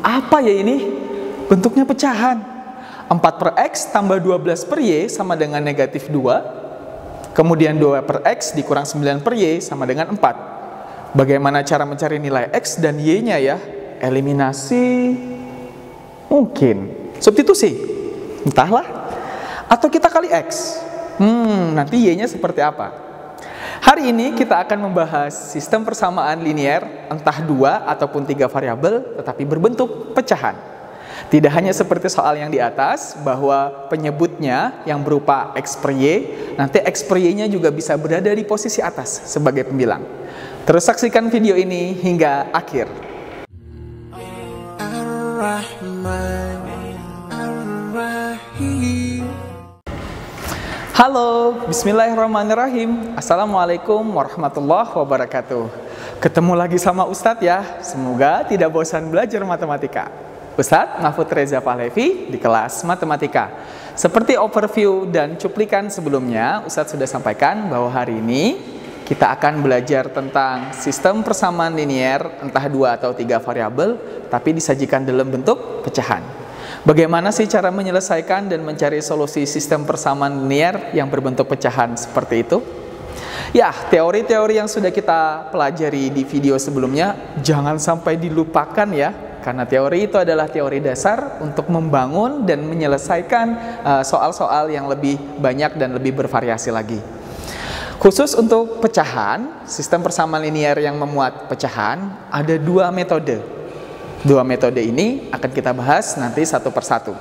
Apa ya ini? Bentuknya pecahan. 4 per X tambah 12 per Y sama dengan negatif 2. Kemudian 2 per X dikurang 9 per Y sama dengan 4. Bagaimana cara mencari nilai X dan Y-nya ya? Eliminasi? Mungkin. Substitusi? Entahlah. Atau kita kali X? Nanti Y-nya seperti apa? Hari ini kita akan membahas sistem persamaan linear entah 2 ataupun 3 variabel tetapi berbentuk pecahan. Tidak hanya seperti soal yang di atas bahwa penyebutnya yang berupa X per Y, nanti X per Y-nya juga bisa berada di posisi atas sebagai pembilang. Terus saksikan video ini hingga akhir. Halo, bismillahirrahmanirrahim. Assalamualaikum warahmatullahi wabarakatuh. Ketemu lagi sama Ustadz ya. Semoga tidak bosan belajar matematika. Ustadz Mahfud Reza Pahlevi di kelas matematika. Seperti overview dan cuplikan sebelumnya, Ustadz sudah sampaikan bahwa hari ini kita akan belajar tentang sistem persamaan linear entah 2 atau 3 variabel, tapi disajikan dalam bentuk pecahan. Bagaimana sih cara menyelesaikan dan mencari solusi sistem persamaan linear yang berbentuk pecahan seperti itu? Ya, teori-teori yang sudah kita pelajari di video sebelumnya jangan sampai dilupakan ya, karena teori itu adalah teori dasar untuk membangun dan menyelesaikan soal-soal yang lebih banyak dan lebih bervariasi lagi. Khusus untuk pecahan, sistem persamaan linear yang memuat pecahan, ada 2 metode. 2 metode ini akan kita bahas nanti satu persatu.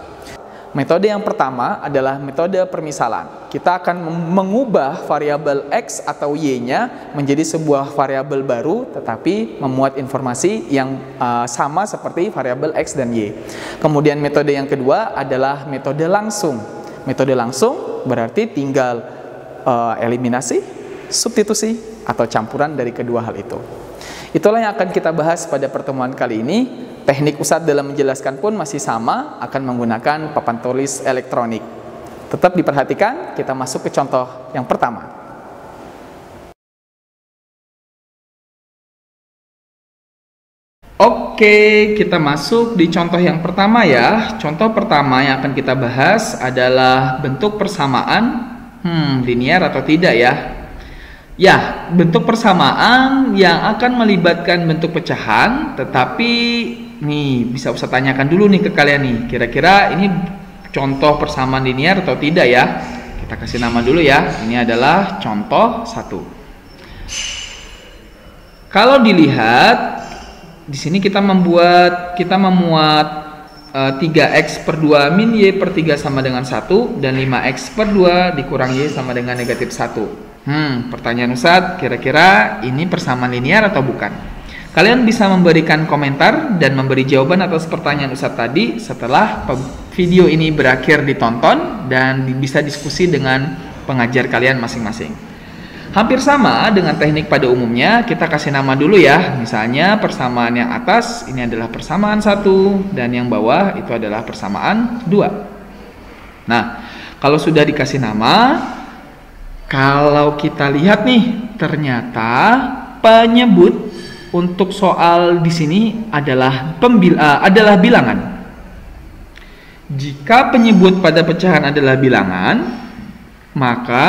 Metode yang pertama adalah metode permisalan. Kita akan mengubah variabel X atau Y-nya menjadi sebuah variabel baru tetapi memuat informasi yang sama seperti variabel X dan Y. Kemudian metode yang kedua adalah metode langsung. Metode langsung berarti tinggal eliminasi, substitusi, atau campuran dari kedua hal itu. Itulah yang akan kita bahas pada pertemuan kali ini. Teknik Ustadz dalam menjelaskan pun masih sama, akan menggunakan papan tulis elektronik. Tetap diperhatikan, kita masuk ke contoh yang pertama. Oke, kita masuk di contoh yang pertama ya. Contoh pertama yang akan kita bahas adalah bentuk persamaan linear atau tidak ya. Ya, bentuk persamaan yang akan melibatkan bentuk pecahan, tetapi nih bisa Ustaz tanyakan dulu nih ke kalian nih, kira-kira ini contoh persamaan linear atau tidak ya? Kita kasih nama dulu ya. Ini adalah contoh 1. Kalau dilihat di sini kita memuat 3x per 2 min y per 3 sama dengan 1 dan 5x per 2 dikurang y sama dengan negatif 1. Pertanyaan Ustadz, kira-kira ini persamaan linear atau bukan? Kalian bisa memberikan komentar dan memberi jawaban atas pertanyaan Ustadz tadi setelah video ini berakhir ditonton dan bisa diskusi dengan pengajar kalian masing-masing. Hampir sama dengan teknik pada umumnya, kita kasih nama dulu ya. Misalnya persamaan yang atas ini adalah persamaan 1 dan yang bawah itu adalah persamaan 2. Nah, kalau sudah dikasih nama, kalau kita lihat nih, ternyata penyebut untuk soal di sini adalah bilangan. Jika penyebut pada pecahan adalah bilangan, maka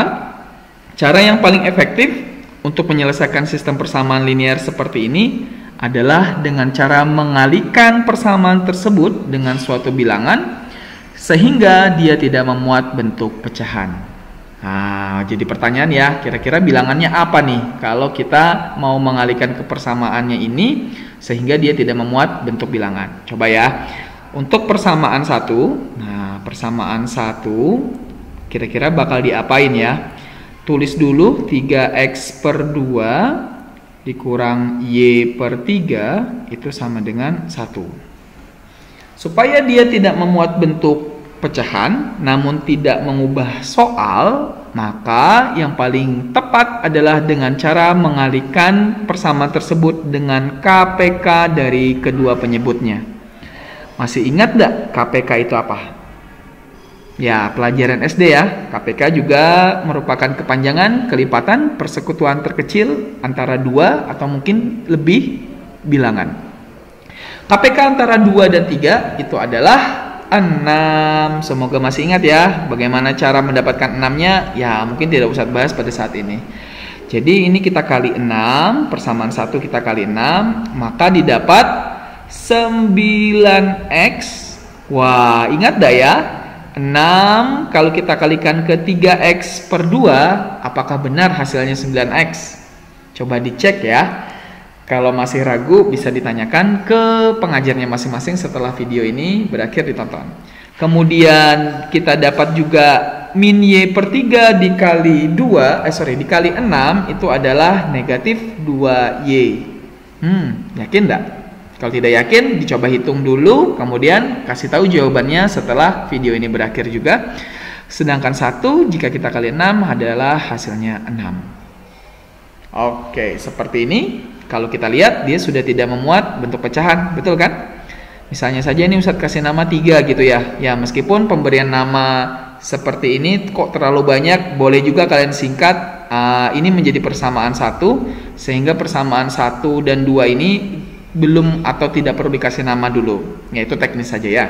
cara yang paling efektif untuk menyelesaikan sistem persamaan linear seperti ini adalah dengan cara mengalihkan persamaan tersebut dengan suatu bilangan sehingga dia tidak memuat bentuk pecahan. Nah, jadi pertanyaan ya, kira-kira bilangannya apa nih kalau kita mau mengalihkan ke persamaannya ini sehingga dia tidak memuat bentuk bilangan. Coba ya, untuk persamaan 1, nah persamaan 1 kira-kira bakal diapain ya? Tulis dulu 3x per 2 dikurang y per 3 itu sama dengan 1. Supaya dia tidak memuat bentuk pecahan namun tidak mengubah soal, maka yang paling tepat adalah dengan cara mengalihkan persamaan tersebut dengan KPK dari kedua penyebutnya. Masih ingat gak KPK itu apa? Ya, pelajaran SD ya. KPK juga merupakan kepanjangan kelipatan persekutuan terkecil antara 2 atau mungkin lebih bilangan. KPK antara 2 dan 3 itu adalah 6. Semoga masih ingat ya. Bagaimana cara mendapatkan 6-nya? Ya, mungkin tidak usah bahas pada saat ini. Jadi ini kita kali 6, persamaan 1 kita kali 6, maka didapat 9x. Wah, ingat dah ya? 6 kalau kita kalikan ke 3x per 2, apakah benar hasilnya 9x? Coba dicek ya. Kalau masih ragu bisa ditanyakan ke pengajarnya masing-masing setelah video ini berakhir ditonton. Kemudian kita dapat juga min y per 3 dikali 2, dikali 6 itu adalah negatif 2y. Yakin enggak? Kalau tidak yakin dicoba hitung dulu, kemudian kasih tahu jawabannya setelah video ini berakhir juga. Sedangkan 1 jika kita kali 6 adalah hasilnya 6. Oke, seperti ini. Kalau kita lihat dia sudah tidak memuat bentuk pecahan, betul kan? Misalnya saja ini Ustadz kasih nama 3 gitu ya. Ya meskipun pemberian nama seperti ini kok terlalu banyak, boleh juga kalian singkat. Ini menjadi persamaan 1, sehingga persamaan 1 dan 2 ini belum atau tidak perlu dikasih nama dulu. Yaitu teknis saja ya.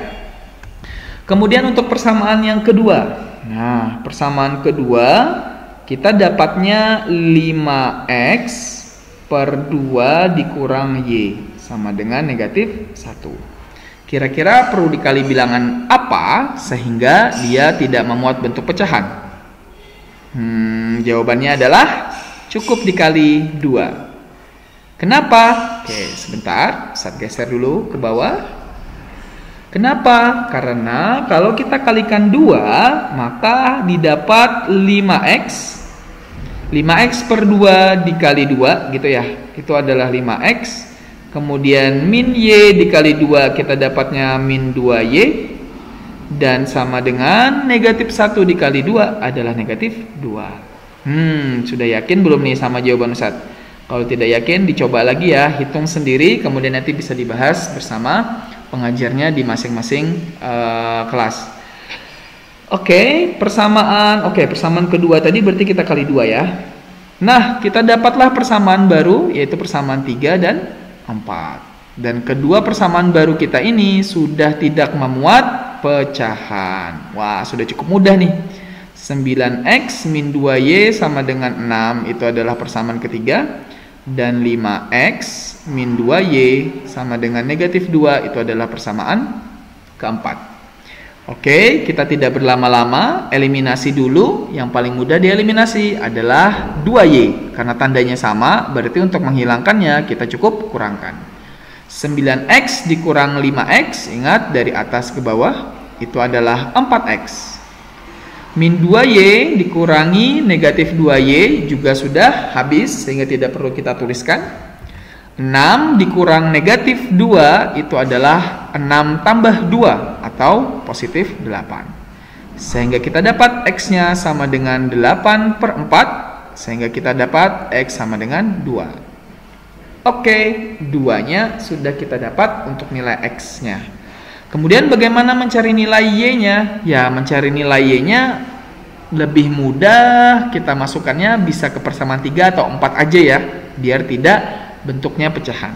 Kemudian untuk persamaan yang kedua. Nah, persamaan kedua kita dapatnya 5x per 2 dikurang y sama dengan negatif 1. Kira-kira perlu dikali bilangan apa sehingga dia tidak memuat bentuk pecahan? Jawabannya adalah cukup dikali 2. Kenapa? Oke, sebentar, saya geser dulu ke bawah. Kenapa? Karena kalau kita kalikan 2, maka didapat 5x. 5x per 2 dikali 2 gitu ya. Itu adalah 5x. Kemudian min y dikali 2 kita dapatnya min 2y. Dan sama dengan negatif 1 dikali 2 adalah negatif 2. Sudah yakin belum nih sama jawaban Ustadz? Kalau tidak yakin dicoba lagi ya. Hitung sendiri kemudian nanti bisa dibahas bersama pengajarnya di masing-masing kelas. Persamaan kedua tadi berarti kita kali 2 ya. Nah, kita dapatlah persamaan baru yaitu persamaan 3 dan 4. Dan kedua persamaan baru kita ini sudah tidak memuat pecahan. Wah, sudah cukup mudah nih. 9x min 2y sama dengan 6 itu adalah persamaan ketiga. Dan 5x min 2y sama dengan negatif 2 itu adalah persamaan keempat. Oke, kita tidak berlama-lama, eliminasi dulu. Yang paling mudah dieliminasi adalah 2y. Karena tandanya sama, berarti untuk menghilangkannya kita cukup kurangkan. 9x dikurang 5x, ingat dari atas ke bawah, itu adalah 4x. Min 2y dikurangi negatif 2y juga sudah habis, sehingga tidak perlu kita tuliskan. 6 dikurang negatif 2 itu adalah 6 tambah 2 atau positif 8. Sehingga kita dapat X-nya sama dengan 8 per 4. Sehingga kita dapat X sama dengan 2. Oke, 2-nya sudah kita dapat untuk nilai X-nya. Kemudian bagaimana mencari nilai Y-nya? Ya, mencari nilai Y-nya lebih mudah. Kita masukkannya bisa ke persamaan 3 atau 4 aja ya. Biar tidak bentuknya pecahan.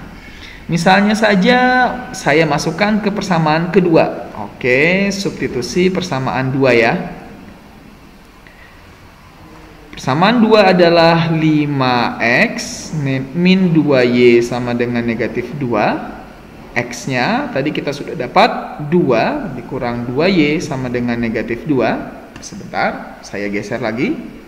Misalnya saja saya masukkan ke persamaan kedua. Oke, substitusi persamaan 2 ya. Persamaan 2 adalah 5x min 2y sama dengan negatif 2. X-nya tadi kita sudah dapat 2 dikurang 2y sama dengan negatif 2. Sebentar, saya geser lagi.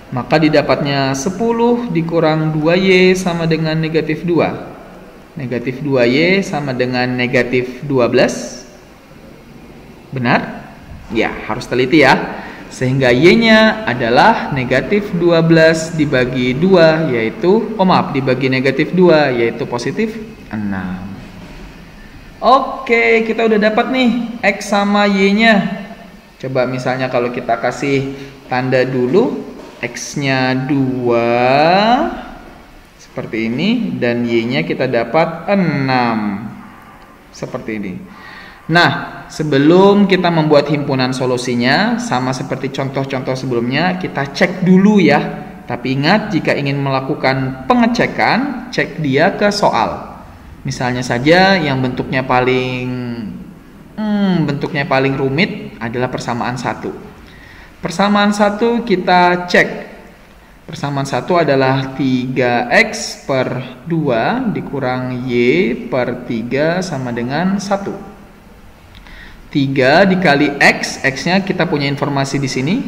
Maka didapatnya 10 dikurang 2y sama dengan negatif 2. Negatif 2y sama dengan negatif 12. Benar? Ya, harus teliti ya. Sehingga y-nya adalah negatif 12 dibagi 2 yaitu, dibagi negatif 2 yaitu positif 6. Oke, kita udah dapat nih X sama y-nya. Coba misalnya kalau kita kasih tanda dulu, X-nya 2 seperti ini dan Y-nya kita dapat 6 seperti ini. Nah, sebelum kita membuat himpunan solusinya, sama seperti contoh-contoh sebelumnya, kita cek dulu ya. Tapi ingat, jika ingin melakukan pengecekan, cek dia ke soal. Misalnya saja yang bentuknya paling rumit adalah persamaan 1. Persamaan 1 kita cek. Persamaan 1 adalah 3x per 2 dikurang y per 3 sama dengan 1. 3 dikali x, x-nya kita punya informasi di sini,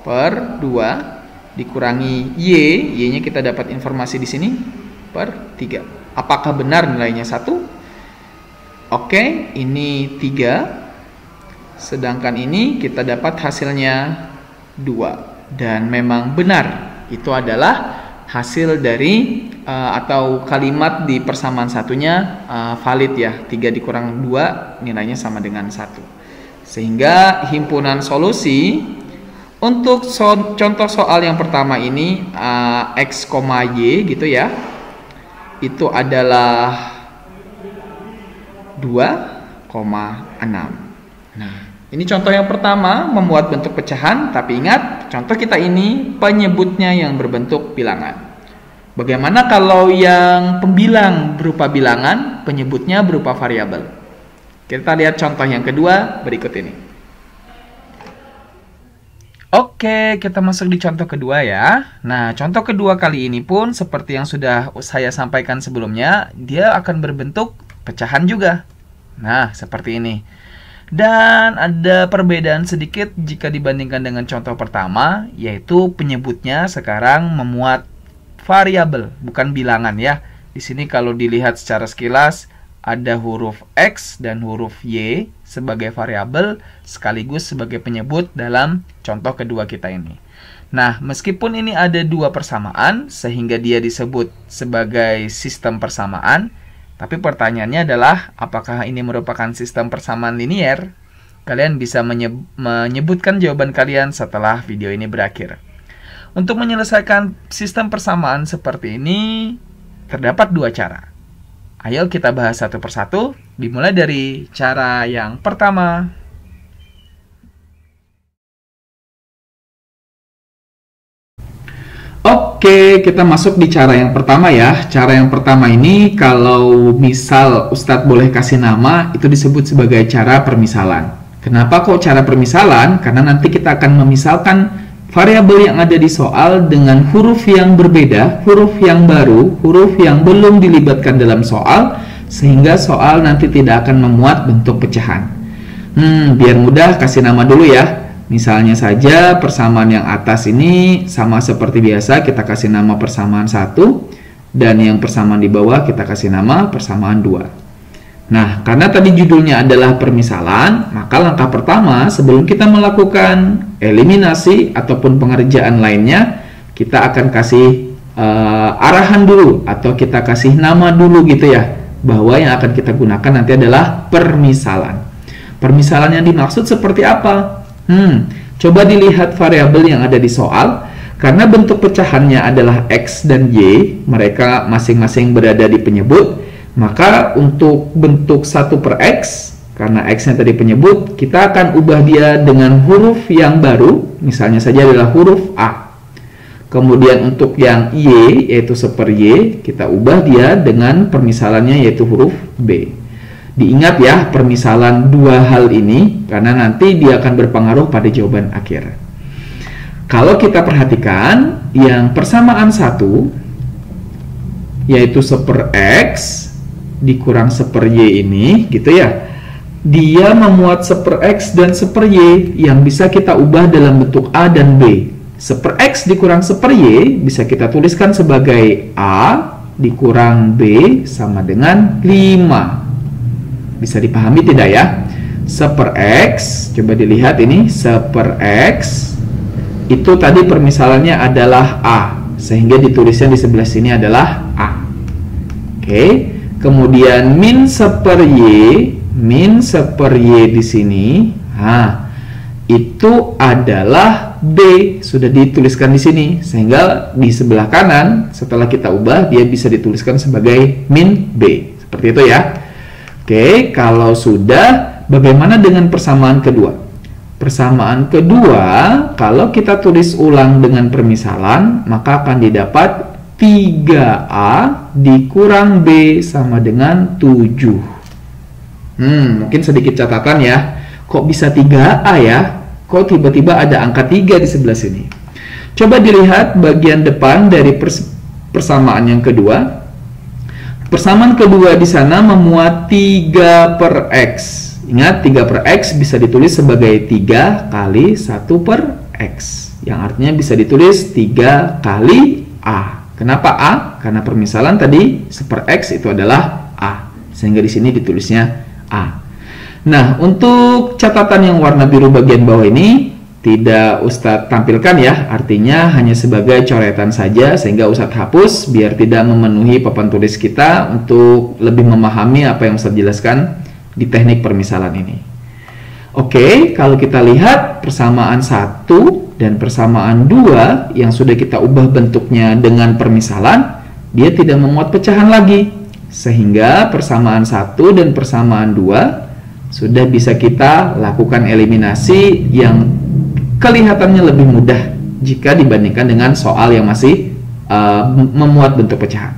per 2 dikurangi y, y-nya kita dapat informasi di sini, per 3. Apakah benar nilainya 1? Oke, ini 3. Sedangkan ini kita dapat hasilnya 2. Dan memang benar, itu adalah hasil dari atau kalimat di persamaan satunya valid ya. 3 dikurang 2 nilainya sama dengan 1. Sehingga himpunan solusi untuk contoh soal yang pertama ini x, y gitu ya, itu adalah 2,6. Nah, ini contoh yang pertama membuat bentuk pecahan, tapi ingat contoh kita ini penyebutnya yang berbentuk bilangan. Bagaimana kalau yang pembilang berupa bilangan, penyebutnya berupa variabel? Kita lihat contoh yang kedua berikut ini. Oke, kita masuk di contoh kedua ya. Nah, contoh kedua kali ini pun seperti yang sudah saya sampaikan sebelumnya, dia akan berbentuk pecahan juga. Nah, seperti ini. Dan ada perbedaan sedikit jika dibandingkan dengan contoh pertama, yaitu penyebutnya sekarang memuat variabel, bukan bilangan ya. Di sini kalau dilihat secara sekilas, ada huruf X dan huruf Y sebagai variabel sekaligus sebagai penyebut dalam contoh kedua kita ini. Nah, meskipun ini ada dua persamaan sehingga dia disebut sebagai sistem persamaan, tapi pertanyaannya adalah apakah ini merupakan sistem persamaan linier? Kalian bisa menyebutkan jawaban kalian setelah video ini berakhir. Untuk menyelesaikan sistem persamaan seperti ini, terdapat dua cara. Ayo kita bahas satu persatu, dimulai dari cara yang pertama. Oke, kita masuk di cara yang pertama ya. Cara yang pertama ini kalau misal Ustadz boleh kasih nama, itu disebut sebagai cara permisalan. Kenapa kok cara permisalan? Karena nanti kita akan memisalkan variabel yang ada di soal dengan huruf yang berbeda, huruf yang baru, huruf yang belum dilibatkan dalam soal, sehingga soal nanti tidak akan memuat bentuk pecahan. Biar mudah kasih nama dulu ya. Misalnya saja persamaan yang atas ini sama seperti biasa, kita kasih nama persamaan 1, dan yang persamaan di bawah kita kasih nama persamaan 2. Nah, karena tadi judulnya adalah permisalan, maka langkah pertama sebelum kita melakukan eliminasi ataupun pengerjaan lainnya, kita akan kasih arahan dulu atau kita kasih nama dulu gitu ya, bahwa yang akan kita gunakan nanti adalah permisalan. Permisalan yang dimaksud seperti apa? Coba dilihat variabel yang ada di soal. Karena bentuk pecahannya adalah X dan Y, mereka masing-masing berada di penyebut, maka untuk bentuk 1 per X, karena X-nya tadi penyebut, kita akan ubah dia dengan huruf yang baru, misalnya saja adalah huruf A. Kemudian untuk yang Y, yaitu 1 per Y, kita ubah dia dengan permisalannya yaitu huruf B. Diingat ya, permisalan dua hal ini, karena nanti dia akan berpengaruh pada jawaban akhir. Kalau kita perhatikan, yang persamaan 1, yaitu 1 per X, dikurang 1 per Y ini, gitu ya, dia memuat 1 per X dan 1 per Y, yang bisa kita ubah dalam bentuk A dan B. 1 per X dikurang 1 per Y, bisa kita tuliskan sebagai A dikurang B sama dengan 5. Bisa dipahami tidak ya? 1 per X, coba dilihat ini, 1 per X itu tadi permisalannya adalah A, sehingga ditulisnya di sebelah sini adalah A. Oke, kemudian min 1 per Y, min 1 per Y di sini, itu adalah B, sudah dituliskan di sini, sehingga di sebelah kanan setelah kita ubah dia bisa dituliskan sebagai min B, seperti itu ya. Oke, kalau sudah, bagaimana dengan persamaan kedua? Persamaan kedua, kalau kita tulis ulang dengan permisalan, maka akan didapat 3A dikurang B sama dengan 7. Mungkin sedikit catatan ya. Kok bisa 3A ya? Kok tiba-tiba ada angka 3 di sebelah sini? Coba dilihat bagian depan dari persamaan yang kedua. Persamaan kedua di sana memuat 3 per X. Ingat, 3 per X bisa ditulis sebagai 3 kali 1 per X. Yang artinya bisa ditulis 3 kali A. Kenapa A? Karena permisalan tadi 1 per X itu adalah A. Sehingga di sini ditulisnya A. Nah, untuk catatan yang warna biru bagian bawah ini tidak Ustadz tampilkan ya, artinya hanya sebagai coretan saja sehingga Ustadz hapus biar tidak memenuhi papan tulis kita untuk lebih memahami apa yang Ustadz jelaskan di teknik permisalan ini. Oke, kalau kita lihat persamaan 1 dan persamaan 2 yang sudah kita ubah bentuknya dengan permisalan, dia tidak memuat pecahan lagi. Sehingga persamaan 1 dan persamaan 2 sudah bisa kita lakukan eliminasi yang kelihatannya lebih mudah jika dibandingkan dengan soal yang masih memuat bentuk pecahan.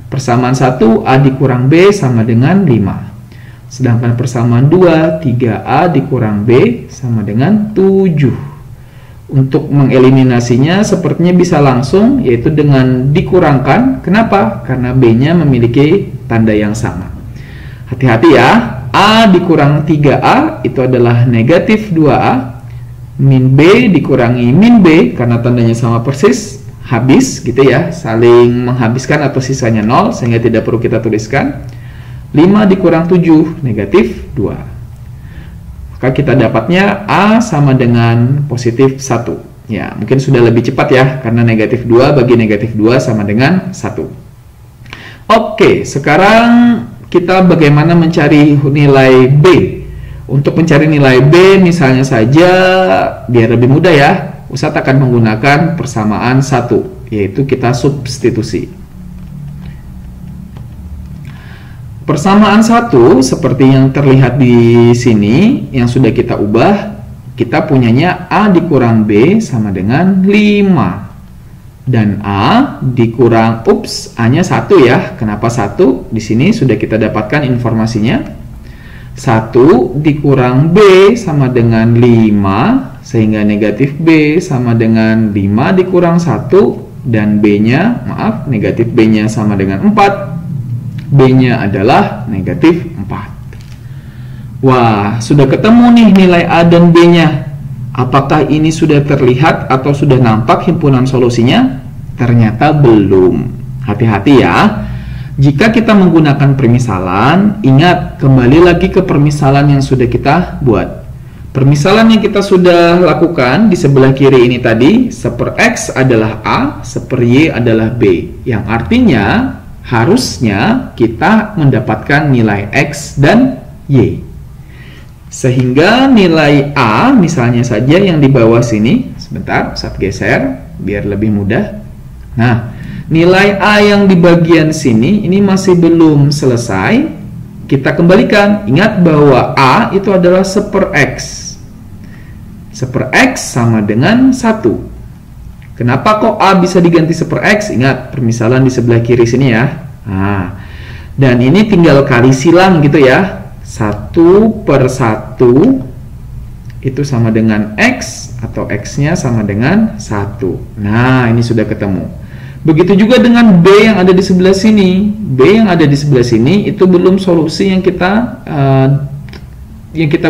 Persamaan 1 A dikurang B sama dengan 5. Sedangkan persamaan 2 3A dikurang B sama dengan 7. Untuk mengeliminasinya sepertinya bisa langsung, yaitu dengan dikurangkan. Kenapa? Karena B-nya memiliki tanda yang sama. Hati-hati ya, A dikurang 3A itu adalah negatif 2A. Min B dikurangi min B karena tandanya sama persis, habis gitu ya, saling menghabiskan atau sisanya 0 sehingga tidak perlu kita tuliskan. 5 dikurang 7 negatif 2. Maka kita dapatnya A sama dengan positif 1. Ya, mungkin sudah lebih cepat ya, karena negatif 2 bagi negatif 2 sama dengan 1. Oke, sekarang kita bagaimana mencari nilai B. Untuk mencari nilai B, misalnya saja, biar lebih mudah ya, Ustadz akan menggunakan persamaan 1, yaitu kita substitusi. Persamaan 1 seperti yang terlihat di sini yang sudah kita ubah, kita punyanya A dikurang B sama dengan 5. Dan A dikurang A-nya 1 ya. Kenapa 1? Di sini sudah kita dapatkan informasinya. 1 dikurang B sama dengan 5, sehingga negatif B sama dengan 5 dikurang 1, dan B-nya, negatif B-nya sama dengan 4. B-nya adalah negatif 4. Wah, sudah ketemu nih nilai A dan B-nya. Apakah ini sudah terlihat atau sudah nampak himpunan solusinya? Ternyata belum. Hati-hati ya. Jika kita menggunakan permisalan, ingat kembali lagi ke permisalan yang sudah kita buat. Permisalan yang kita sudah lakukan di sebelah kiri ini tadi, 1 per X adalah A, 1 per Y adalah B. Yang artinya harusnya kita mendapatkan nilai X dan Y. Sehingga nilai A misalnya saja yang di bawah sini, sebentar, saya geser biar lebih mudah. Nah, nilai A yang di bagian sini ini masih belum selesai. Kita kembalikan. Ingat bahwa A itu adalah 1 per X. 1 per X sama dengan 1. Kenapa kok A bisa diganti 1 per X? Ingat permisalan di sebelah kiri sini ya. Nah, dan ini tinggal kali silang gitu ya. 1 per 1 itu sama dengan X, atau X-nya sama dengan 1. Nah, ini sudah ketemu. Begitu juga dengan B yang ada di sebelah sini. B yang ada di sebelah sini itu belum solusi yang kita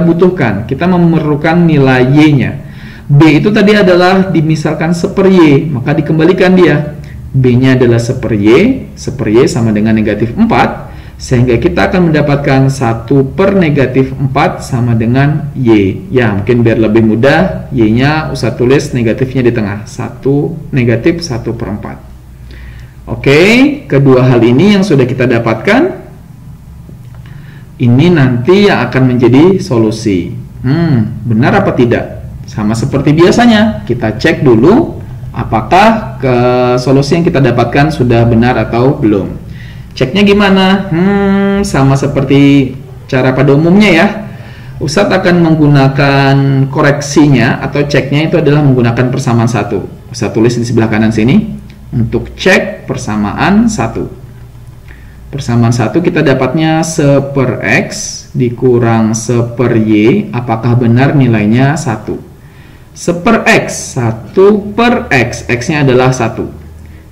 butuhkan. Kita memerlukan nilai Y-nya. B itu tadi adalah dimisalkan 1 per Y, maka dikembalikan dia. B-nya adalah 1 per Y sama dengan negatif 4, sehingga kita akan mendapatkan 1 per negatif 4 sama dengan Y. Ya, mungkin biar lebih mudah, Y-nya usah tulis negatifnya di tengah. 1 negatif 1 per 4. Oke, kedua hal ini yang sudah kita dapatkan, ini nanti yang akan menjadi solusi. Benar apa tidak? Sama seperti biasanya, kita cek dulu apakah solusi yang kita dapatkan sudah benar atau belum. Ceknya gimana? Sama seperti cara pada umumnya ya. Ustadz akan menggunakan koreksinya atau ceknya itu adalah menggunakan persamaan 1. Ustadz tulis di sebelah kanan sini. Untuk cek persamaan 1. Persamaan 1 kita dapatnya 1 per X dikurang 1 per Y. Apakah benar nilainya 1? 1 per X, 1 per X. X-nya adalah 1.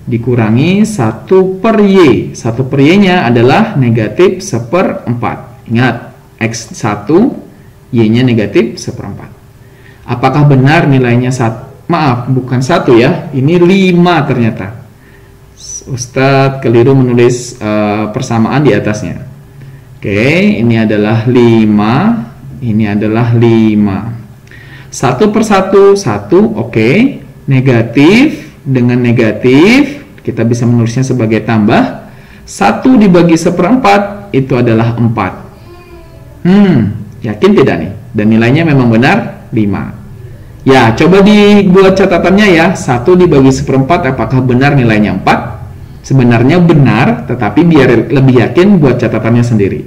Dikurangi 1 per Y. 1 per Y-nya adalah negatif 1 per 4. Ingat, X 1, Y-nya negatif 1 per 4. Apakah benar nilainya 1? Maaf, bukan 1 ya. Ini 5 ternyata. Ustadz keliru menulis persamaan di atasnya. Oke, ini adalah 5. Ini adalah 5. 1 per 1, 1. Oke. Negatif dengan negatif, kita bisa menulisnya sebagai tambah. 1 dibagi 1/4 itu adalah 4. Yakin tidak nih? Dan nilainya memang benar 5. Ya, coba dibuat catatannya ya. 1 dibagi 1/4 apakah benar nilainya 4? Sebenarnya benar, tetapi biar lebih yakin buat catatannya sendiri.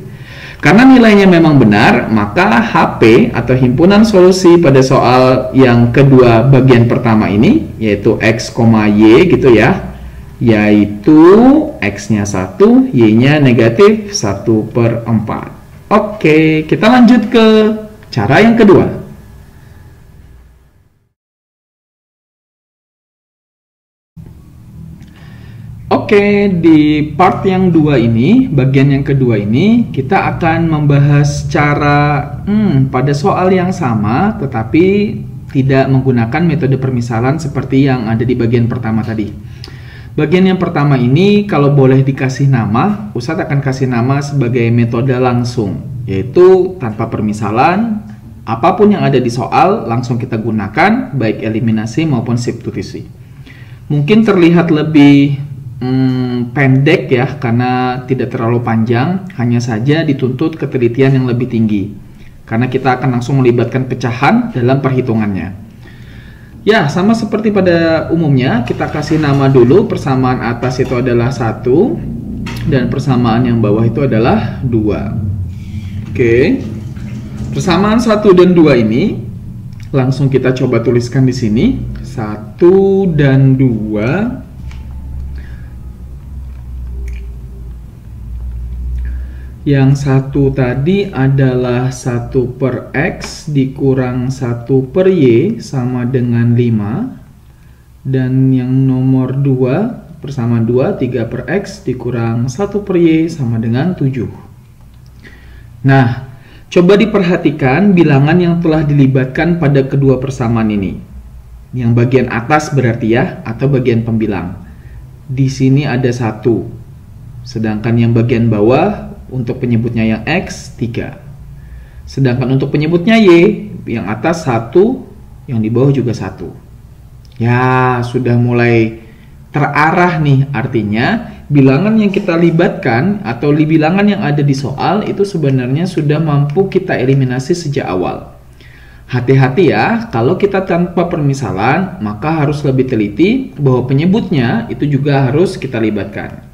Karena nilainya memang benar, maka HP atau himpunan solusi pada soal yang kedua bagian pertama ini, yaitu X, Y gitu ya, yaitu X-nya 1, Y-nya negatif 1 per 4. Oke, kita lanjut ke cara yang kedua. Oke, di part yang bagian yang kedua ini, kita akan membahas cara pada soal yang sama, tetapi tidak menggunakan metode permisalan seperti yang ada di bagian pertama tadi. Bagian yang pertama ini, kalau boleh dikasih nama, Ustadz akan kasih nama sebagai metode langsung, yaitu tanpa permisalan, apapun yang ada di soal, langsung kita gunakan, baik eliminasi maupun substitusi. Mungkin terlihat lebih pendek ya, karena tidak terlalu panjang, hanya saja dituntut ketelitian yang lebih tinggi karena kita akan langsung melibatkan pecahan dalam perhitungannya. Ya, sama seperti pada umumnya, kita kasih nama dulu. Persamaan atas itu adalah 1 dan persamaan yang bawah itu adalah 2. Oke, persamaan 1 dan 2 ini langsung kita coba tuliskan di sini. 1 dan 2. Yang 1 tadi adalah 1 per X dikurang 1 per Y sama dengan 5. Dan yang nomor 2, persamaan 2, 3 per X dikurang 1 per Y sama dengan 7. Nah, coba diperhatikan bilangan yang telah dilibatkan pada kedua persamaan ini. Yang bagian atas berarti ya, atau bagian pembilang. Di sini ada 1. Sedangkan yang bagian bawah untuk penyebutnya yang X, 3. Sedangkan untuk penyebutnya Y, yang atas 1, yang di bawah juga 1. Ya, sudah mulai terarah nih. Artinya, bilangan yang kita libatkan atau bilangan yang ada di soal itu sebenarnya sudah mampu kita eliminasi sejak awal. Hati-hati ya, kalau kita tanpa permisalan, maka harus lebih teliti bahwa penyebutnya itu juga harus kita libatkan.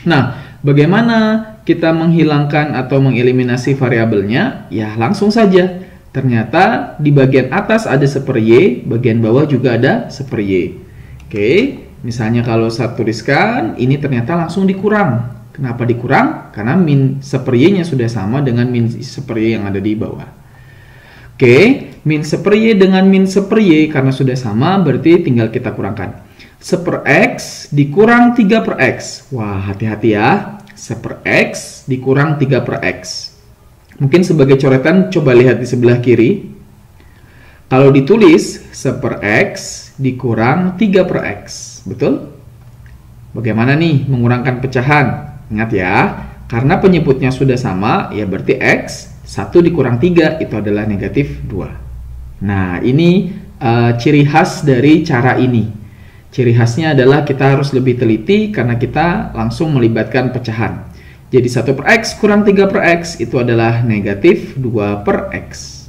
Nah, bagaimana kita menghilangkan atau mengeliminasi variabelnya? Ya, langsung saja. Ternyata di bagian atas ada 1 per Y, bagian bawah juga ada 1 per Y. Oke, misalnya kalau saya tuliskan, ini ternyata langsung dikurang. Kenapa dikurang? Karena min 1 per Y-nya sudah sama dengan min 1 per Y yang ada di bawah. Oke, min 1 per Y dengan min 1 per Y karena sudah sama, berarti tinggal kita kurangkan. 1 per X dikurang 3 per X. Wah, hati-hati ya. 1 per X dikurang 3 per X. Mungkin sebagai coretan, coba lihat di sebelah kiri. Kalau ditulis 1 per X dikurang 3 per X. Betul? Bagaimana nih mengurangkan pecahan? Ingat ya, karena penyebutnya sudah sama, ya berarti X 1 dikurang 3 itu adalah negatif 2. Nah, ini ciri khas dari cara ini. Ciri khasnya adalah kita harus lebih teliti karena kita langsung melibatkan pecahan. Jadi 1 per X kurang 3 per X itu adalah negatif 2 per X.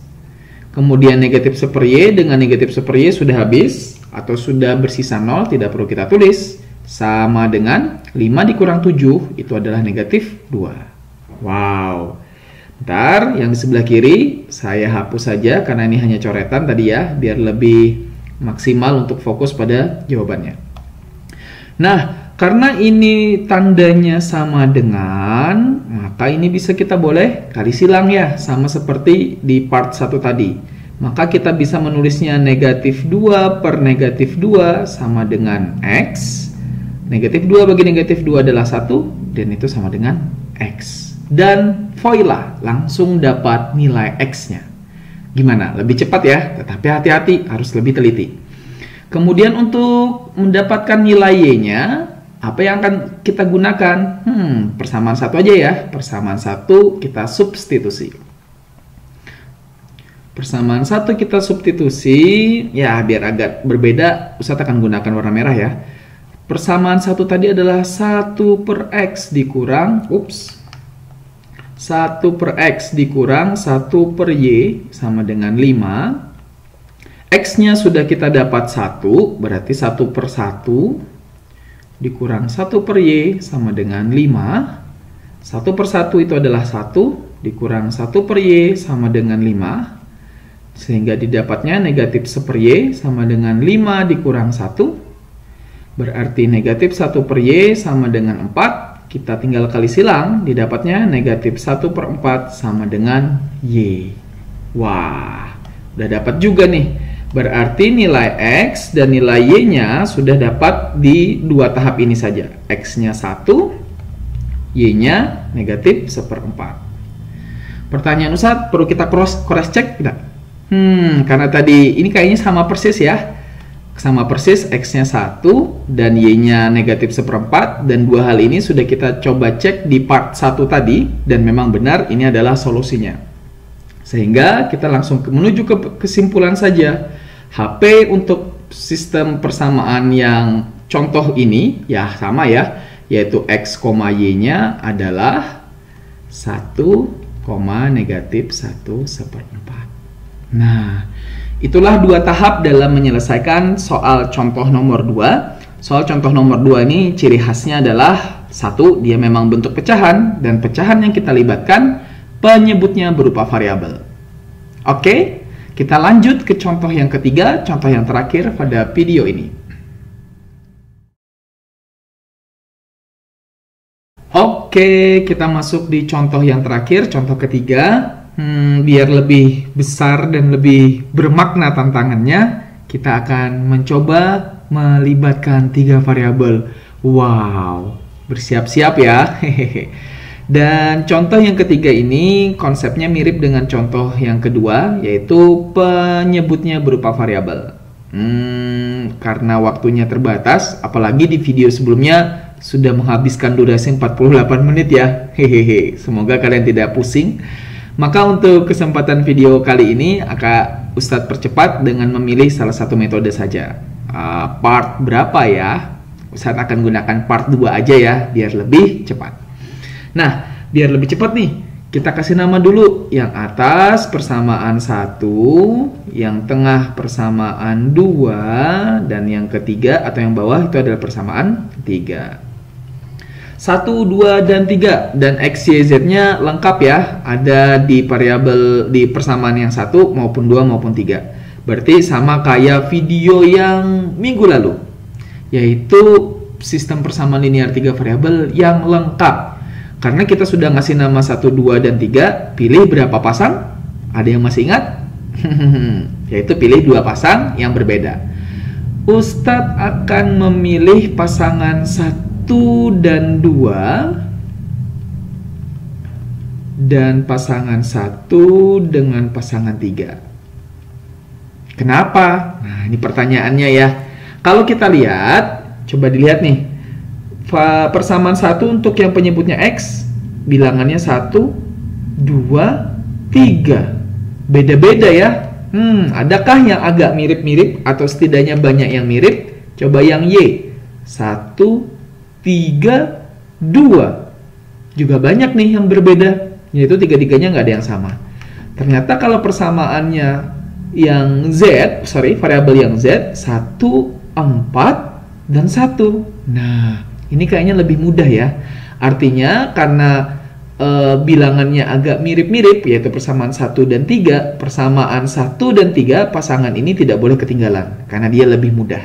Kemudian negatif 1 per Y dengan negatif 1 per Y sudah habis atau sudah bersisa 0, tidak perlu kita tulis. Sama dengan 5 dikurang 7 itu adalah negatif 2. Wow. Bentar, yang di sebelah kiri saya hapus saja karena ini hanya coretan tadi ya, biar lebih maksimal untuk fokus pada jawabannya. Nah, Karena ini tandanya sama dengan, maka ini bisa kita boleh kali silang ya, sama seperti di part 1 tadi. Maka kita bisa menulisnya negatif 2 per negatif 2 sama dengan X. Negatif 2 bagi negatif 2 adalah 1, dan itu sama dengan X. Dan voila, langsung dapat nilai X-nya. Gimana? Lebih cepat ya, tetapi hati-hati, harus lebih teliti. Kemudian untuk mendapatkan nilai Y-nya, apa yang akan kita gunakan? Persamaan 1 aja ya. Persamaan 1 kita substitusi. Persamaan 1 kita substitusi, ya biar agak berbeda, Ustadz akan gunakan warna merah ya. Persamaan 1 tadi adalah 1 per X dikurang, 1 per X dikurang 1 per Y sama dengan 5. X-nya sudah kita dapat 1, berarti 1 per 1 dikurang 1 per Y sama dengan 5. 1 per 1 itu adalah 1, dikurang 1 per Y sama dengan 5. Sehingga didapatnya negatif 1 per Y sama dengan 5 dikurang 1. Berarti negatif 1 per Y sama dengan 4. Kita tinggal kali silang, didapatnya negatif 1 per 4 sama dengan Y. Wah, udah dapat juga nih. Berarti nilai X dan nilai Y-nya sudah dapat di 2 tahap ini saja. X-nya 1, Y-nya negatif 1 per 4. Pertanyaan Ustadz, perlu kita cross check tidak? Karena tadi ini kayaknya sama persis ya. Sama persis, X-nya 1 dan Y-nya negatif 1 per 4. Dan 2 hal ini sudah kita coba cek di part 1 tadi. Dan memang benar ini adalah solusinya. Sehingga kita langsung menuju ke kesimpulan saja. HP untuk sistem persamaan yang contoh ini, ya sama ya, yaitu X, Y-nya adalah 1, negatif 1 seperempat. Nah, itulah 2 tahap dalam menyelesaikan soal contoh nomor 2. Soal contoh nomor 2 ini ciri khasnya adalah 1, dia memang bentuk pecahan, dan pecahan yang kita libatkan penyebutnya berupa variabel. Oke, kita lanjut ke contoh yang ketiga, contoh yang terakhir pada video ini. Oke, kita masuk di contoh yang terakhir, contoh ketiga. Biar lebih besar dan lebih bermakna tantangannya, kita akan mencoba melibatkan 3 variabel. Wow, bersiap-siap ya. Dan contoh yang ketiga ini konsepnya mirip dengan contoh yang kedua, yaitu penyebutnya berupa variabel. Karena waktunya terbatas, apalagi di video sebelumnya sudah menghabiskan durasi 48 menit ya. Semoga kalian tidak pusing. Maka untuk kesempatan video kali ini akan Ustadz percepat dengan memilih salah satu metode saja. Part berapa ya? Ustadz akan gunakan part 2 aja ya, biar lebih cepat. Nah, biar lebih cepat nih, kita kasih nama dulu. Yang atas persamaan 1, yang tengah persamaan 2, dan yang ketiga atau yang bawah itu adalah persamaan 3. 1, 2, dan 3. Dan X, Y, Z-nya lengkap ya. Ada di variabel di persamaan yang 1 maupun 2 maupun 3. Berarti sama kayak video yang minggu lalu, yaitu sistem persamaan linear 3 variabel yang lengkap. Karena kita sudah ngasih nama 1, 2, dan 3, pilih berapa pasang? Ada yang masih ingat? Yaitu pilih 2 pasang yang berbeda. Ustadz akan memilih pasangan 1 dan 2, dan pasangan 1 dengan pasangan 3. Kenapa? Nah, ini pertanyaannya ya. Kalau kita lihat, coba dilihat nih. Persamaan 1 untuk yang penyebutnya X, bilangannya 1, 2, 3. Beda-beda ya. Adakah yang agak mirip-mirip atau setidaknya banyak yang mirip? Coba yang Y. 1, 3, 2. Juga banyak nih yang berbeda. Yaitu tiga-tiganya nggak ada yang sama. Ternyata kalau persamaannya yang variabel yang Z, 1, 4, dan 1. Nah, ini kayaknya lebih mudah ya. Artinya karena bilangannya agak mirip-mirip, yaitu persamaan 1 dan 3, persamaan 1 dan 3 pasangan ini tidak boleh ketinggalan karena dia lebih mudah.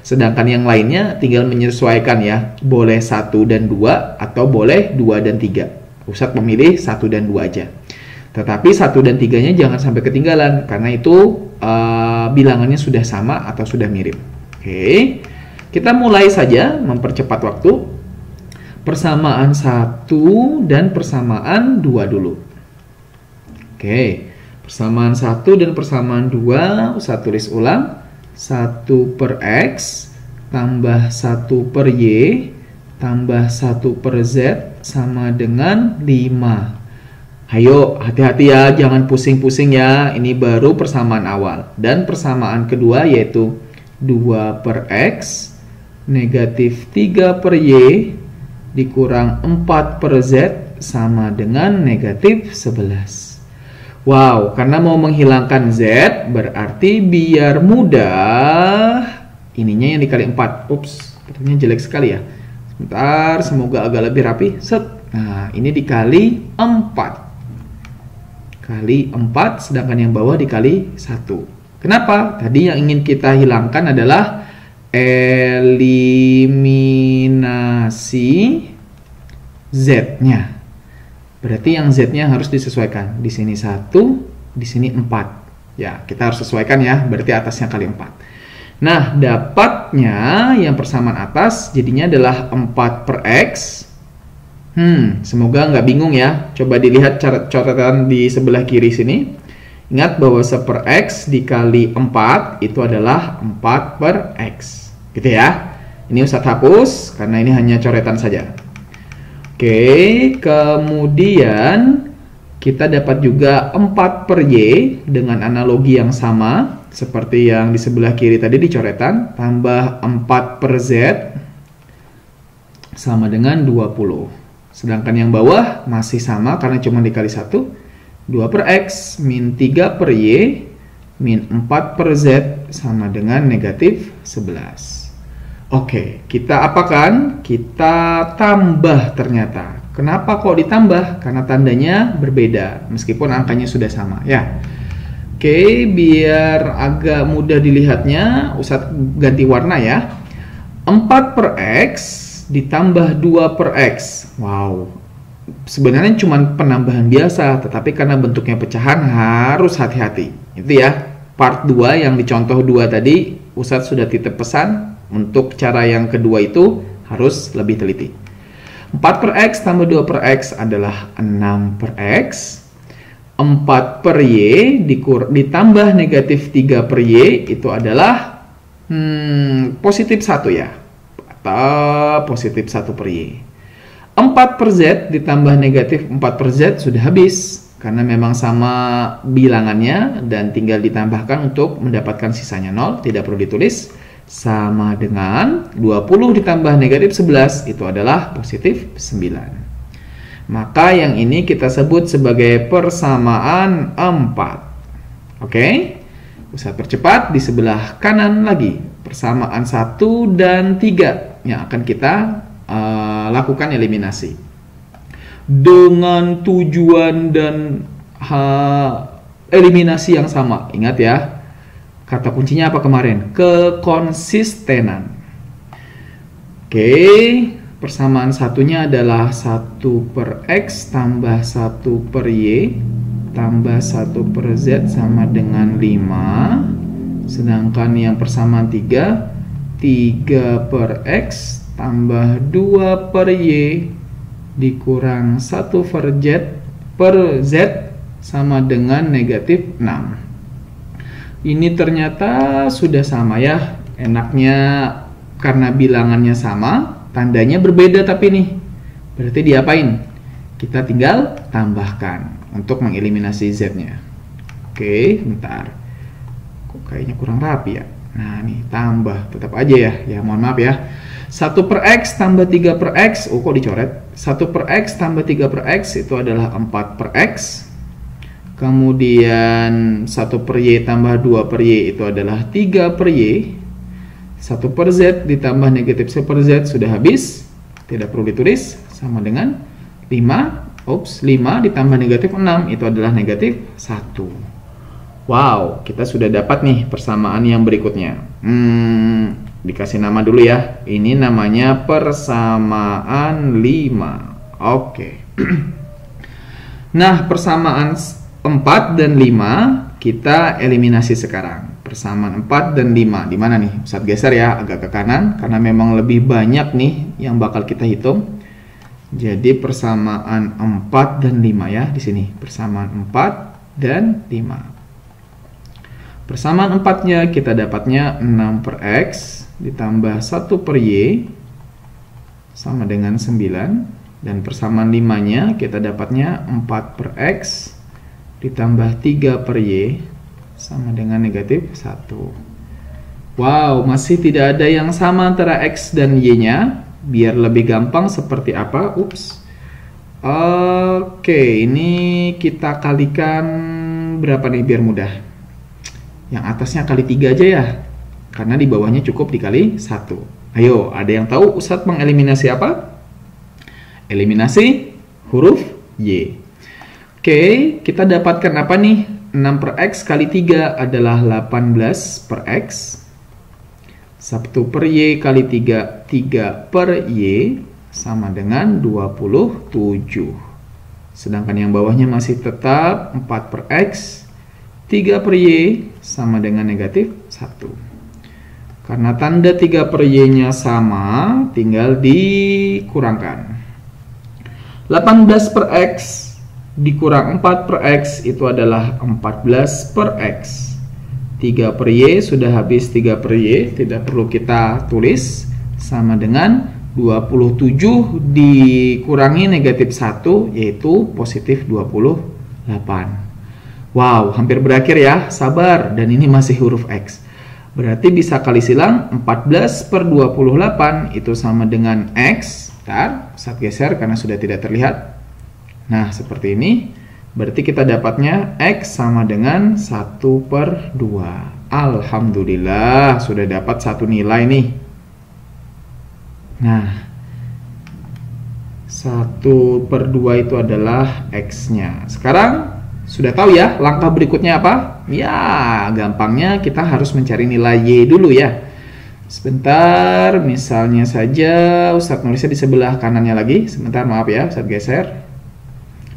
Sedangkan yang lainnya tinggal menyesuaikan ya. Boleh 1 dan 2 atau boleh 2 dan 3. Ustadz memilih 1 dan 2 aja. Tetapi 1 dan 3-nya jangan sampai ketinggalan karena itu bilangannya sudah sama atau sudah mirip. Oke. Kita mulai saja mempercepat waktu. Persamaan 1 dan persamaan 2 dulu. Oke. Persamaan 1 dan persamaan 2, Ustadz tulis ulang. 1 per X tambah 1 per Y tambah 1 per Z sama dengan 5. Ayo, hati-hati ya, jangan pusing-pusing ya. Ini baru persamaan awal. Dan persamaan kedua yaitu 2 per X negatif 3 per Y dikurang 4 per Z sama dengan negatif 11. Wow, karena mau menghilangkan Z, berarti biar mudah, ininya yang dikali 4. Ups, pertanyaan jelek sekali ya. Sebentar, semoga agak lebih rapi. Set. Nah, ini dikali 4. Kali 4, sedangkan yang bawah dikali 1. Kenapa? Tadi yang ingin kita hilangkan adalah eliminasi Z-nya. Berarti yang Z-nya harus disesuaikan. Di sini 1, di sini 4. Ya, kita harus sesuaikan ya. Berarti atasnya kali 4. Nah, dapatnya yang persamaan atas jadinya adalah 4 per X. Semoga nggak bingung ya. Coba dilihat catatan di sebelah kiri sini. Ingat bahwa 1 per X dikali 4 itu adalah 4 per X. Gitu ya. Ini Ustadz hapus karena ini hanya coretan saja. Oke, kemudian kita dapat juga 4 per Y dengan analogi yang sama seperti yang di sebelah kiri tadi dicoretan, tambah 4 per Z sama dengan 20. Sedangkan yang bawah masih sama karena cuma dikali 1, 2 per X min 3 per Y min 4 per Z sama dengan negatif 11. Oke, kita apakan? Kita tambah ternyata. Kenapa kok ditambah? Karena tandanya berbeda, meskipun angkanya sudah sama ya. Oke, biar agak mudah dilihatnya, Ustadz ganti warna ya. 4 per X ditambah 2 per X. Wow, sebenarnya cuma penambahan biasa, tetapi karena bentuknya pecahan harus hati-hati. Itu ya, part 2 yang dicontoh 2 tadi, Ustadz sudah titip pesan. Untuk cara yang kedua itu harus lebih teliti. 4 per X tambah 2 per X adalah 6 per X. 4 per Y ditambah negatif 3 per Y itu adalah positif 1 ya. Atau positif 1 per Y. 4 per Z ditambah negatif 4 per Z sudah habis. Karena memang sama bilangannya dan tinggal ditambahkan untuk mendapatkan sisanya 0. Tidak perlu ditulis. Sama dengan 20 ditambah negatif 11 itu adalah positif 9. Maka yang ini kita sebut sebagai persamaan 4. Oke? Ustadz percepat di sebelah kanan lagi. Persamaan 1 dan 3 yang akan kita lakukan eliminasi. Dengan tujuan dan eliminasi yang sama. Ingat ya. Kata kuncinya apa kemarin? Kekonsistenan. Oke, persamaan satunya adalah 1 per X tambah 1 per Y tambah 1 per Z sama dengan 5. Sedangkan yang persamaan 3 per X tambah 2 per Y dikurang 1 per Z sama dengan negatif 6. Ini ternyata sudah sama ya. Enaknya karena bilangannya sama, tandanya berbeda tapi nih. Berarti diapain? Kita tinggal tambahkan untuk mengeliminasi Z-nya. Oke, bentar. Kok kayaknya kurang rapi ya? Nah, nih tambah. Tetap aja ya. Ya, mohon maaf ya. 1 per X tambah 3 per X. Oh, kok dicoret? 1 per X tambah 3 per X itu adalah 4 per X. Kemudian 1 per Y tambah 2 per Y itu adalah 3 per Y. 1 per Z ditambah negatif 1 per Z sudah habis. Tidak perlu ditulis. Sama dengan 5. 5 ditambah negatif 6 itu adalah negatif 1. Wow, kita sudah dapat nih persamaan yang berikutnya. dikasih nama dulu ya. Ini namanya persamaan 5. Oke. Nah, persamaan 4 dan 5 kita eliminasi sekarang. Persamaan 4 dan 5 di mana nih? Ustadz geser ya agak ke kanan karena memang lebih banyak nih yang bakal kita hitung. Jadi persamaan 4 dan 5 ya di sini. Persamaan 4 dan 5. Persamaan 4-nya kita dapatnya 6 per X ditambah 1 per Y sama dengan 9. Dan persamaan 5-nya kita dapatnya 4 per X ditambah 3 per Y sama dengan negatif 1. Wow, masih tidak ada yang sama antara X dan Y-nya. Biar lebih gampang seperti apa? Ups. Oke, ini kita kalikan berapa nih biar mudah? Yang atasnya kali 3 aja ya. Karena di bawahnya cukup dikali 1. Ayo, ada yang tahu Ustadz mengeliminasi apa? Eliminasi huruf Y. Oke, kita dapatkan apa nih? 6 per X kali 3 adalah 18 per X. 1 per Y kali 3, 3 per Y sama dengan 27. Sedangkan yang bawahnya masih tetap 4 per X, 3 per Y sama dengan negatif 1. Karena tanda 3 per Y-nya sama, tinggal dikurangkan. 18 per X dikurang 4 per X itu adalah 14 per X. 3 per Y sudah habis 3 per Y, tidak perlu kita tulis, sama dengan 27 dikurangi negatif 1 yaitu positif 28. Wow, hampir berakhir ya, sabar, dan ini masih huruf X. Berarti bisa kali silang 14 per 28 itu sama dengan X. Bentar, saat geser karena sudah tidak terlihat. Nah, seperti ini. Berarti kita dapatnya X sama dengan 1 per 2. Alhamdulillah, sudah dapat satu nilai nih. Nah, 1 per 2 itu adalah X-nya. Sekarang, sudah tahu ya langkah berikutnya apa? Ya, gampangnya kita harus mencari nilai Y dulu ya. Sebentar, misalnya saja Ustadz nulisnya di sebelah kanannya lagi. Sebentar, maaf ya, Ustadz geser.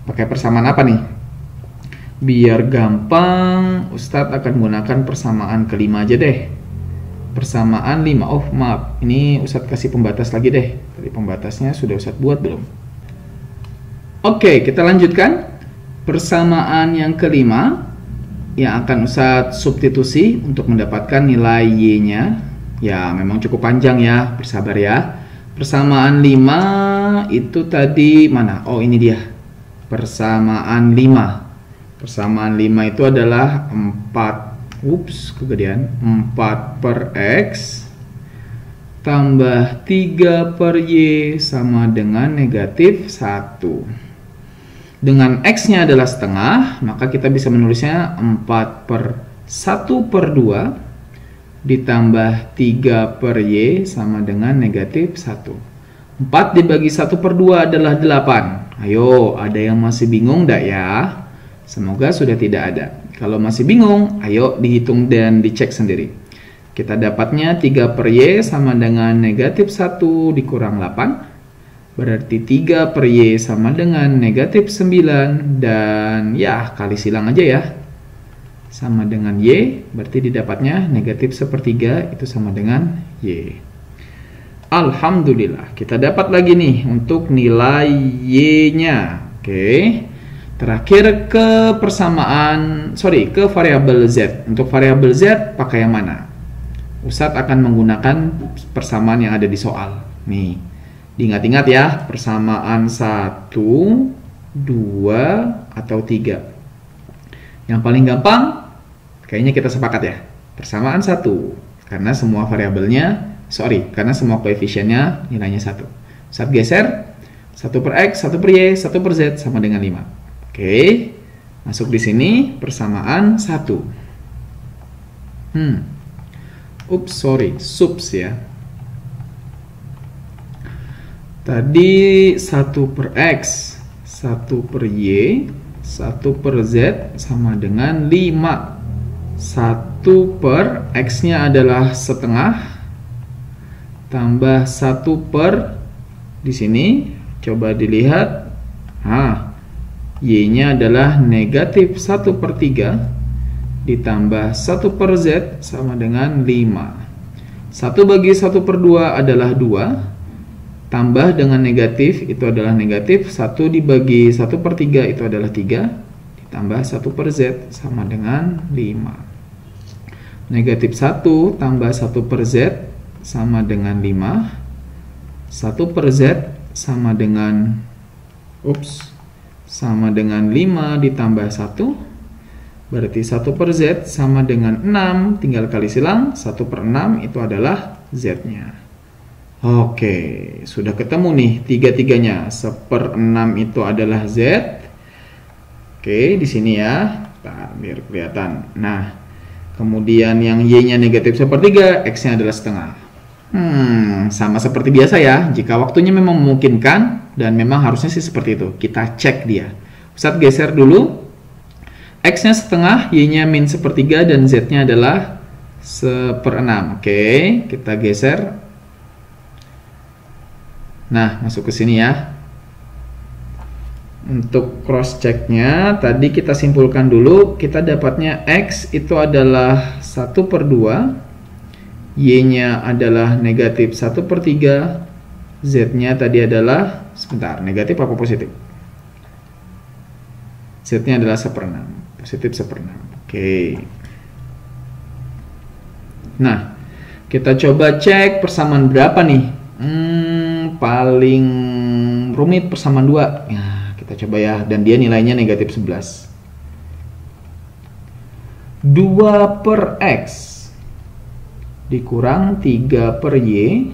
Pakai persamaan apa nih? Biar gampang, Ustadz akan menggunakan persamaan kelima aja deh. Persamaan 5. Oh, maaf. Ini Ustadz kasih pembatas lagi deh. Tadi pembatasnya sudah Ustadz buat belum? Oke, kita lanjutkan. Persamaan yang kelima yang akan Ustadz substitusi untuk mendapatkan nilai Y-nya. Ya, memang cukup panjang ya, bersabar ya. Persamaan 5 itu tadi mana? Oh, ini dia. Persamaan 5. Persamaan 5 itu adalah 4. Ups, kegedean. 4 per X tambah 3 per Y sama dengan negatif 1. Dengan X-nya adalah setengah, maka kita bisa menulisnya 4 per 1 per 2 ditambah 3 per Y sama dengan negatif 1. 4 dibagi 1 per 2 adalah 8. Ayo, ada yang masih bingung enggak ya? Semoga sudah tidak ada. Kalau masih bingung, ayo dihitung dan dicek sendiri. Kita dapatnya 3 per Y sama dengan negatif 1 dikurang 8. Berarti 3 per Y sama dengan negatif 9. Dan ya, kali silang aja ya. Sama dengan Y, berarti didapatnya negatif sepertiga itu sama dengan Y. Alhamdulillah, kita dapat lagi nih untuk nilai Y-nya. Oke. Terakhir ke ke variabel Z. Untuk variabel Z pakai yang mana? Ustadz akan menggunakan persamaan yang ada di soal. Nih, diingat-ingat ya, persamaan 1, 2, atau 3. Yang paling gampang, kayaknya kita sepakat ya, persamaan 1. Karena semua variabelnya, karena semua koefisiennya nilainya 1. Saat geser, 1 per X, 1 per Y, 1 per Z sama dengan 5. Oke, masuk di sini persamaan 1. Subs ya. Tadi 1 per X, 1 per Y, 1 per Z sama dengan 5. 1 per X-nya adalah setengah, tambah 1 per di sini. Coba dilihat. Y-nya adalah negatif 1 per 3 ditambah 1 per Z sama dengan 5. 1 bagi 1 per 2 adalah 2. Tambah dengan negatif itu adalah negatif. 1 dibagi 1 per 3 itu adalah 3. Ditambah 1 per Z sama dengan 5. Negatif 1 tambah 1 per Z sama dengan 5. 1 per Z sama dengan sama dengan 5 ditambah 1. Berarti 1 per Z sama dengan 6. Tinggal kali silang. 1 per 6 itu adalah Z-nya. Oke, sudah ketemu nih tiga-tiganya. 1/6 itu adalah Z. Oke, di sini ya. Biar kelihatan. Nah, kemudian yang Y-nya negatif 1/3, X-nya adalah setengah. Sama seperti biasa ya. Jika waktunya memang memungkinkan, dan memang harusnya sih seperti itu. Kita cek dia. Ustadz geser dulu. X-nya setengah, Y-nya min 1/3, dan Z-nya adalah 1/6. Oke, kita geser. Nah, masuk ke sini ya. Untuk cross check-nya, tadi kita simpulkan dulu. Kita dapatnya X itu adalah 1/2. Y-nya adalah negatif 1/3. Z-nya tadi adalah, sebentar, negatif apa positif? Z-nya adalah 1/6. Positif 1/6. Oke. Nah, kita coba cek persamaan berapa nih? Paling rumit persamaan 2. Nah, kita coba ya. Dan dia nilainya negatif 11. 2 per X dikurang 3 per Y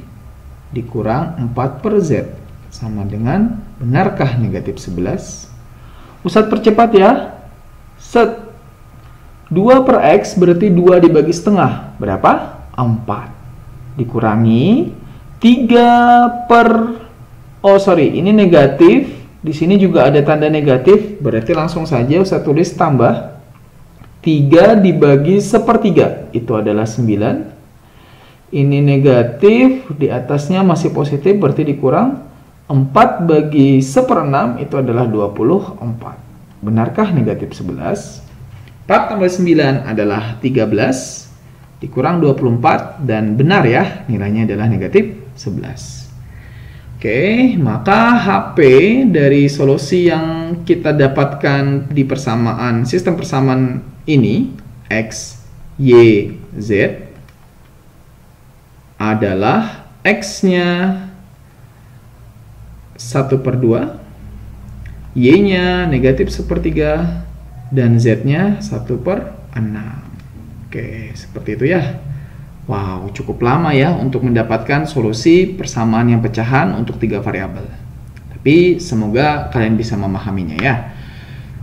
dikurang 4 per Z sama dengan, benarkah negatif 11? Ustadz percepat ya. Set. 2 per X berarti 2 dibagi setengah. Berapa? 4. Dikurangi 3 per... ini negatif. Di sini juga ada tanda negatif. Berarti langsung saja Ustadz tulis tambah 3 dibagi 1/3. Itu adalah 9. Ini negatif, di atasnya masih positif, berarti dikurang 4 bagi 1/6 itu adalah 24. Benarkah negatif 11? 4 tambah 9 adalah 13, dikurang 24, dan benar ya, nilainya adalah negatif 11. Oke, maka HP dari solusi yang kita dapatkan di persamaan, sistem persamaan ini, X, Y, Z, adalah X-nya 1/2, Y-nya negatif 1/3, dan Z-nya 1/6. Oke, seperti itu ya. Wow, cukup lama ya untuk mendapatkan solusi persamaan yang pecahan untuk 3 variabel. Tapi semoga kalian bisa memahaminya ya.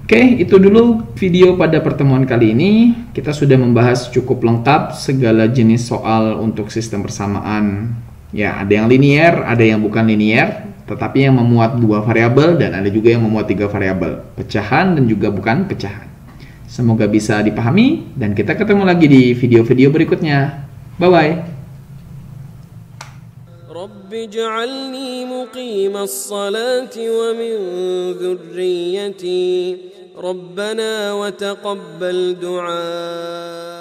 Oke, itu dulu video pada pertemuan kali ini. Kita sudah membahas cukup lengkap segala jenis soal untuk sistem persamaan. Ya, ada yang linear, ada yang bukan linear, tetapi yang memuat 2 variabel, dan ada juga yang memuat 3 variabel, pecahan dan juga bukan pecahan. Semoga bisa dipahami, dan kita ketemu lagi di video-video berikutnya. Bye-bye. رب اجعلني مقيم الصلاة ومن ذريتي ربنا وتقبل دعاء